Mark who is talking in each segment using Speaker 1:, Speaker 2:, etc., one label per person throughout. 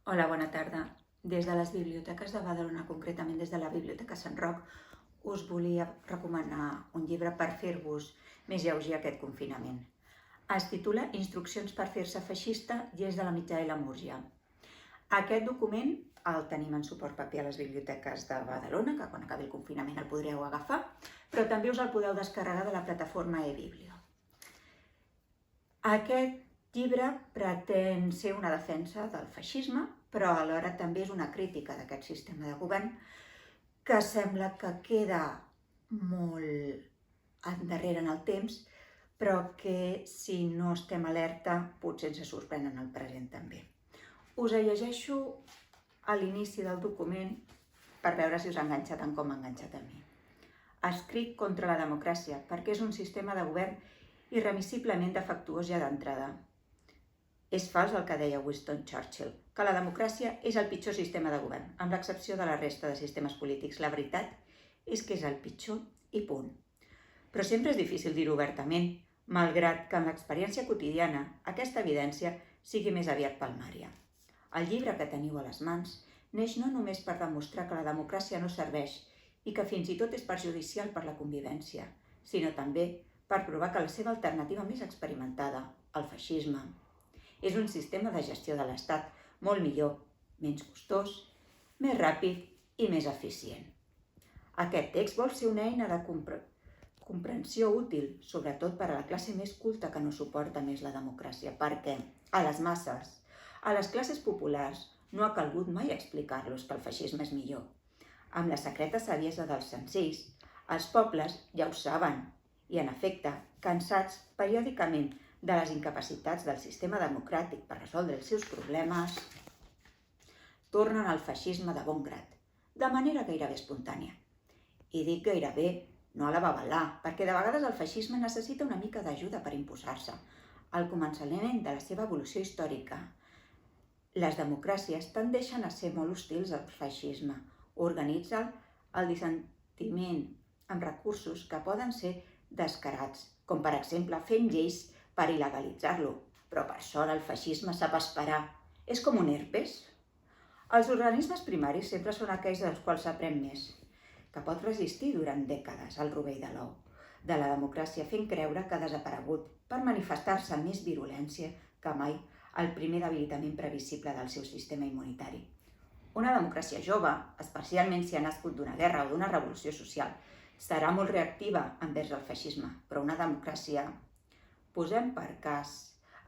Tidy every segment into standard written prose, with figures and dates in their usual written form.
Speaker 1: Hola, bona tarda. Des de les biblioteques de Badalona, concretament des de la Biblioteca Sant Roc, us volia recomanar un llibre per fer-vos més lleuger aquest confinament. Es titula Instruccions per fer-se feixista i és de la Micaela Murgia. Aquest document el tenim en suport paper a les biblioteques de Badalona, que quan acabi el confinament el podreu agafar, però també us el podeu descarregar de la plataforma eBiblio. Aquest llibre pretén ser una defensa del feixisme, però alhora també és una crítica d'aquest sistema de govern que sembla que queda molt endarrere en el temps, però que si no estem alerta potser ens sorprèn en el present també. Us llegeixo a l'inici del document per veure si us ha enganxat tant com m'ha enganxat a mi. Escric contra la democràcia perquè és un sistema de govern irremissiblement defectuós ja d'entrada. És fals el que deia Winston Churchill, que la democràcia és el pitjor sistema de govern, amb l'excepció de la resta de sistemes polítics. La veritat és que és el pitjor i punt. Però sempre és difícil dir-ho obertament, malgrat que en l'experiència quotidiana aquesta evidència sigui més aviat palmària. El llibre que teniu a les mans neix no només per demostrar que la democràcia no serveix i que fins i tot és perjudicial per la convivència, sinó també per provar que la seva alternativa més experimentada, el feixisme, és un sistema de gestió de l'Estat molt millor, menys costós, més ràpid i més eficient. Aquest text vol ser una eina de comprensió útil, sobretot per a la classe més culta que no suporta més la democràcia, perquè a les masses, a les classes populars, no ha calgut mai explicar-los que el feixisme és millor. Amb la secreta saviesa dels senzills, els pobles ja ho saben i, en efecte, cansats periòdicament de les incapacitats del sistema democràtic per resoldre els seus problemes, tornen al feixisme de bon grat, de manera gairebé espontània. I dic gairebé, no a la babalà, perquè de vegades el feixisme necessita una mica d'ajuda per imposar-se, al començament de la seva evolució històrica. Les democràcies tendeixen a ser molt hostils al feixisme, organitzen el dissentiment amb recursos que poden ser descarats, com per exemple fent lleis per il·legalitzar-lo, però per sort el feixisme sap esperar. És com un herpes. Els organismes primaris sempre són aquells dels quals s'aprèn més, que pot resistir durant dècades al rovell de l'ou de la democràcia, fent creure que ha desaparegut per manifestar-se amb més virulència que mai el primer debilitament previsible del seu sistema immunitari. Una democràcia jove, especialment si ha nascut d'una guerra o d'una revolució social, serà molt reactiva envers el feixisme, però una democràcia, posem per cas,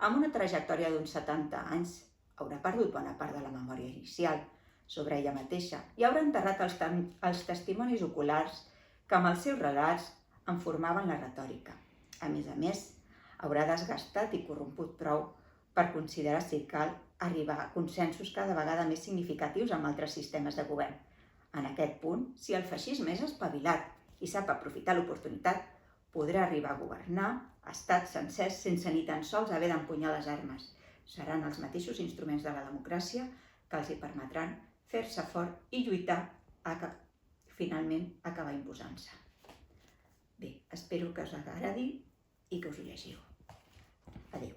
Speaker 1: amb una trajectòria d'uns 70 anys, haurà perdut bona part de la memòria inicial sobre ella mateixa i haurà enterrat els testimonis oculars que amb els seus relats en formaven la retòrica. A més, haurà desgastat i corromput prou per considerar si cal arribar a consensos cada vegada més significatius amb altres sistemes de govern. En aquest punt, si el feixisme és espavilat i sap aprofitar l'oportunitat, podrà arribar a governar estats sencers sense ni tan sols haver d'empunyar les armes. Seran els mateixos instruments de la democràcia que els hi permetran fer-se fort i lluitar a finalment acabar imposant-se. Bé, espero que us agradi i que us ho llegiu. Adéu.